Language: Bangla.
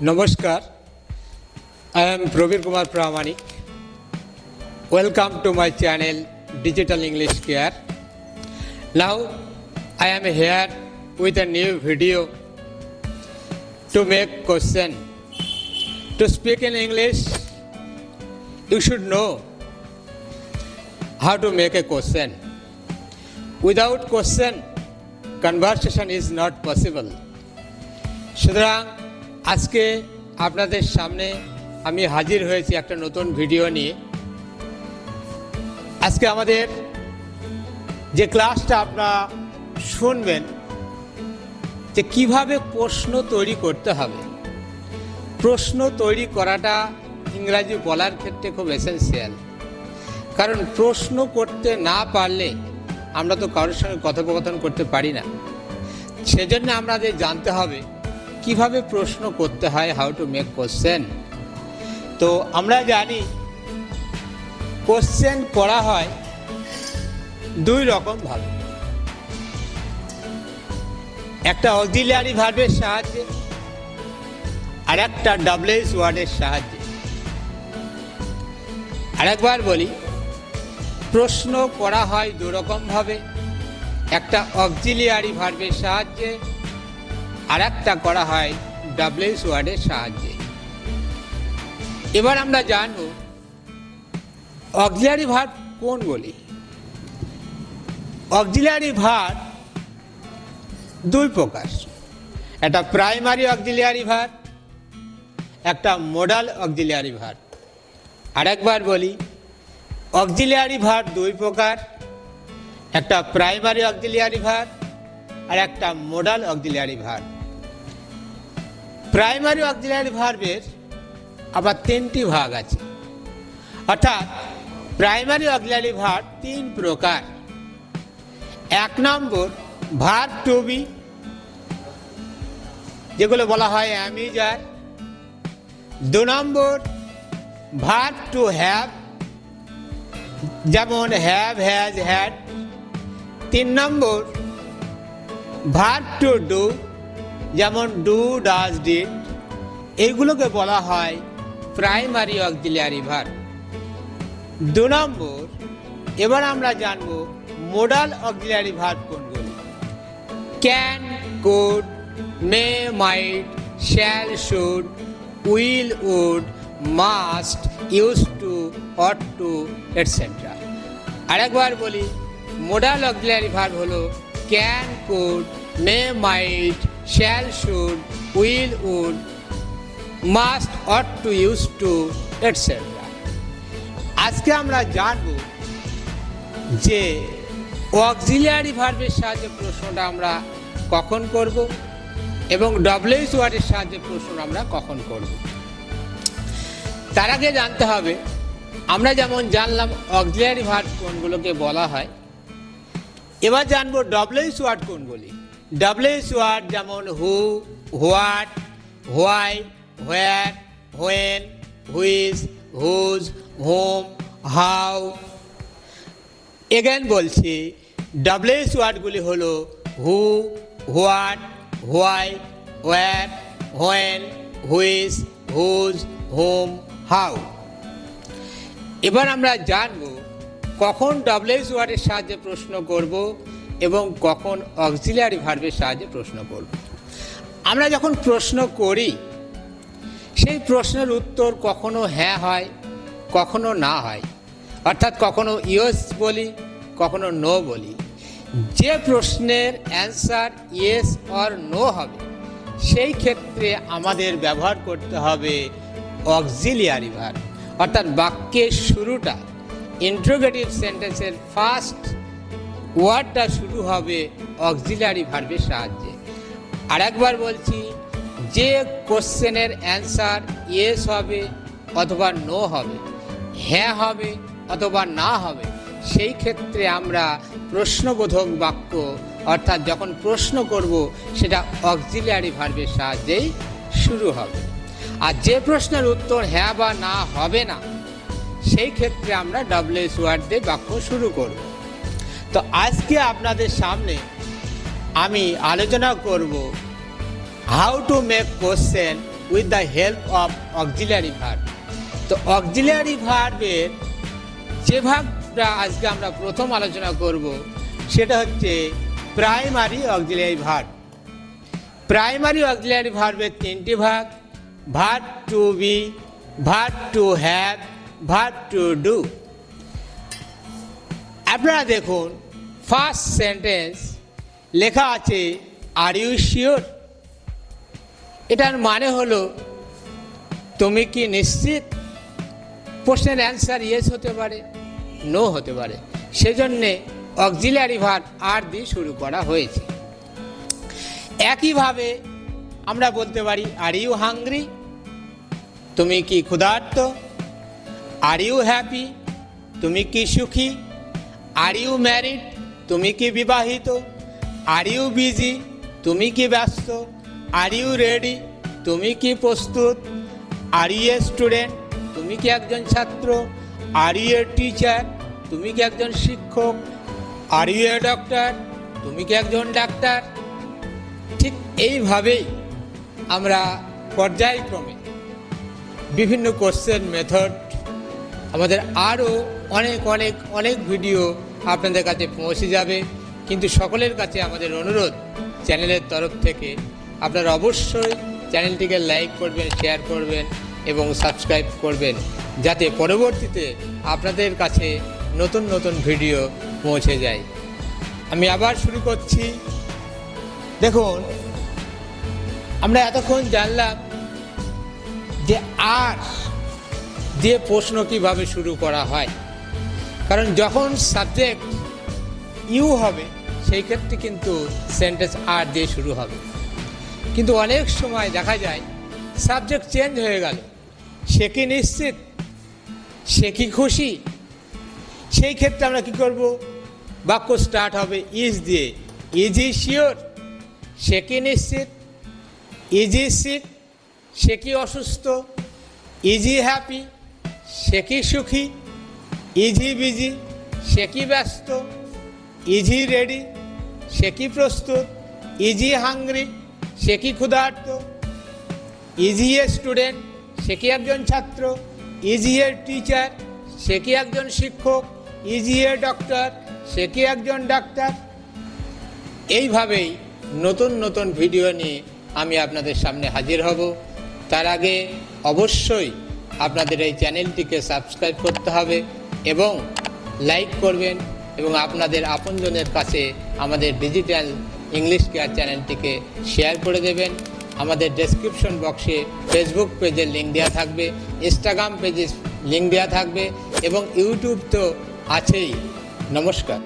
Namaskar, I am Pravir Kumar Pramanik. Welcome to my channel Digital English Care. Now I am here with a new video to make question. To speak in English, you should know how to make a question. Without question, conversation is not possible. সুতরাং আজকে আপনাদের সামনে আমি হাজির হয়েছি একটা নতুন ভিডিও নিয়ে। আজকে আমাদের যে ক্লাসটা আপনারা শুনবেন যে কিভাবে প্রশ্ন তৈরি করতে হবে। প্রশ্ন তৈরি করাটা ইংরাজি বলার ক্ষেত্রে খুব এসেনশিয়াল, কারণ প্রশ্ন করতে না পারলে আমরা তো কারোর সঙ্গে কথোপকথন করতে পারি না। সেজন্য আমাদের জানতে হবে কিভাবে প্রশ্ন করতে হয়, হাউ টু মেক কোশ্চেন। তো আমরা জানি কোশ্চেন করা হয় দুই রকম ভাবে, একটা অক্সিলিয়ারি ভার্বের সাহায্যে আর একটা ডাব্লিউএস ওয়ার্ডের সাহায্যে। আরেকবার বলি, প্রশ্ন করা হয় দু রকম ভাবে, একটা অক্সিলিয়ারি ভার্বের সাহায্যে আর একটা করা হয় ডাব্লিউএস ওয়ার্ডের সাহায্যে। এবার আমরা জানব অক্সিলিয়ারি ভার্ব কোনগুলি। অক্সিলিয়ারি ভার্ব দুই প্রকার, একটা প্রাইমারি অক্সিলিয়ারি ভার্ব, একটা মডাল অক্সিলিয়ারি ভার্ব। আরেকবার বলি, অক্সিলিয়ারি ভার্ব দুই প্রকার, একটা প্রাইমারি অক্সিলিয়ারি ভার্ব আর একটা modal auxiliary verb. Primary auxiliary ভার্বের আবার তিনটি ভাগ আছে, অর্থাৎ প্রাইমারি অক্সিলিয়ারি ভার্ব তিন প্রকার। এক নম্বর ভার্ব টু বি, যেগুলো বলা হয় অ্যাম ইজ আর। দু নম্বর ভার্ব টু হ্যাভ, যেমন হ্যাভ, হ্যাজ, হ্যাড। তিন নম্বর ভার্ব টু ডু, যেমন ডু, ডাজ, ডিড। এইগুলোকে বলা হয় প্রাইমারি অক্সিলিয়ারি ভার্ব। দু নম্বর, এবার আমরা জানব মডাল অক্সিলিয়ারি ভার্ব কোনগুলি। Can, could, may, might, shall, should, will, would, must, use to, ought to, etcetera. আরেকবার বলি, মডাল অক্সিলিয়ারি ভার্ব হলো can, could, may, might, shall, should, will, would, must, ought to, use to, etcetera. আজকে আমরা জানব যে অক্সিলিয়ারি ভার্বের সাহায্যে প্রশ্নটা আমরা কখন করব এবং ডাব্লিউএস ওয়ার্ডের সাহায্যে প্রশ্ন আমরা কখন করব। তার আগে জানতে হবে, আমরা যেমন জানলাম অক্সিলিয়ারি ভার্ব কোনগুলোকে বলা হয়, এবার জানবো ডাব্লিউএস ওয়ার্ড কোনগুলি। ডাব্লিউএস ওয়ার্ড যেমন who, what, why, where, when, which, whose, whom, how. Again বলছি, ডাব্লিউএস ওয়ার্ডগুলি হলো who, what, why, where, when, which, whose, whom, how. এবার আমরা জানব কখন ডাব্লিউএস ওয়ার্ডের সাহায্যে প্রশ্ন করব এবং কখন অক্সিলিয়ারি ভার্বের সাহায্যে প্রশ্ন করব। আমরা যখন প্রশ্ন করি, সেই প্রশ্নের উত্তর কখনো হ্যাঁ হয়, কখনো না হয়, অর্থাৎ কখনো ইয়েস বলি, কখনো নো বলি। যে প্রশ্নের অ্যান্সার ইয়েস অর নো হবে, সেই ক্ষেত্রে আমাদের ব্যবহার করতে হবে অক্সিলিয়ারি ভার্ব, অর্থাৎ বাক্যের শুরুটা, ইন্টারোগেটিভ সেন্টেন্সের ফার্স্ট ওয়ার্ডটা শুরু হবে অক্সিলিয়ারি ভার্বের সাহায্যে। আরেকবার বলছি, যে কোশ্চেনের অ্যান্সার ইয়েস হবে অথবা নো হবে, হ্যাঁ হবে অথবা না হবে, সেই ক্ষেত্রে আমরা প্রশ্নবোধক বাক্য, অর্থাৎ যখন প্রশ্ন করব সেটা অক্সিলিয়ারি ভার্বের সাহায্যেই শুরু হবে। আর যে প্রশ্নের উত্তর হ্যাঁ বা না হবে না, সেই ক্ষেত্রে আমরা ডাব্লিউএস ওয়ার্ড দিয়ে বাক্য শুরু করব। তো আজকে আপনাদের সামনে আমি আলোচনা করব how to make question with the help of auxiliary verb. তো অক্সিলিয়ারি ভার্বের যে ভাগটা আজকে আমরা প্রথম আলোচনা করব সেটা হচ্ছে primary auxiliary verb. Primary auxiliary ভার্বের তিনটি ভাগ: verb to be, verb to have, verb to do. আপনারা দেখুন, ফার্স্ট সেন্টেন্স লেখা আছে আর ইউ শিওর। এটার মানে হলো তুমি কি নিশ্চিত? প্রশ্নের অ্যান্সার ইয়েস হতে পারে, নো হতে পারে, সেজন্যে অক্সিলিয়ারি ভার্ব আর দিয়ে শুরু করা হয়েছে। একইভাবে আমরা বলতে পারি আর ইউ হাংরি, তুমি কি ক্ষুধার্ত? আর ইউ হ্যাপি, তুমি কি সুখী? আর ইউ ম্যারিড, তুমি কি বিবাহিত? আর ইউ বিজি, তুমি কি ব্যস্ত? আর ইউ রেডি, তুমি কি প্রস্তুত? আর ইউ এ স্টুডেন্ট, তুমি কি একজন ছাত্র? আর ইউ এ টিচার, তুমি কি একজন শিক্ষক? আর ইউ এ ডক্টর, তুমি কি একজন ডাক্তার? ঠিক এইভাবেই আমরা পর্যায়ক্রমে বিভিন্ন কোশ্চেন মেথড, আমাদের আরও অনেক অনেক অনেক ভিডিও আপনাদের কাছে পৌঁছে যাবে। কিন্তু সকলের কাছে আমাদের অনুরোধ, চ্যানেলের তরফ থেকে আপনারা অবশ্যই চ্যানেলটিকে লাইক করবেন, শেয়ার করবেন এবং সাবস্ক্রাইব করবেন, যাতে পরবর্তীতে আপনাদের কাছে নতুন নতুন ভিডিও পৌঁছে যায়। আমি আবার শুরু করছি। দেখুন, আমরা এতক্ষণ জানলাম যে আর দিয়ে প্রশ্ন কিভাবে শুরু করা হয়। কারণ যখন সাবজেক্ট ইউ হবে সেই ক্ষেত্রে কিন্তু সেন্টেন্স আর দিয়ে শুরু হবে। কিন্তু অনেক সময় দেখা যায় সাবজেক্ট চেঞ্জ হয়ে গেল, সে কি নিশ্চিত, সে কি খুশি, সেই ক্ষেত্রে আমরা কি করব? বাক্য স্টার্ট হবে ইজ দিয়ে। ইজ ই শিওর, সে কি নিশ্চিত? ইজ ই সিক, সে কি অসুস্থ? ইজ ই হ্যাপি, সে কি সুখী? ইজ ই বিজি, সে কি ব্যস্ত? ইজ ই রেডি, সে কি প্রস্তুত? ইজ ই হাংরি, সে কি ক্ষুধার্ত? ইজ ই এ স্টুডেন্ট, সে কি একজন ছাত্র? ইজ ই এ টিচার, সে কি একজন শিক্ষক? ইজ ই এ ডক্টর, সে কি একজন ডাক্তার? এইভাবেই নতুন নতুন ভিডিও নিয়ে আমি আপনাদের সামনে হাজির হব। তার আগে অবশ্যই আপনাদের এই চ্যানেলটিকে সাবস্ক্রাইব করতে হবে এবং লাইক করবেন এবং আপনাদের আপনজনের কাছে আমাদের ডিজিটাল ইংলিশ কেয়ার চ্যানেলটিকে শেয়ার করে দেবেন। আমাদের ডেসক্রিপশন বক্সে ফেসবুক পেজের লিঙ্ক দেওয়া থাকবে, ইনস্টাগ্রাম পেজের লিঙ্ক দেওয়া থাকবে এবং ইউটিউব তো আছেই। নমস্কার।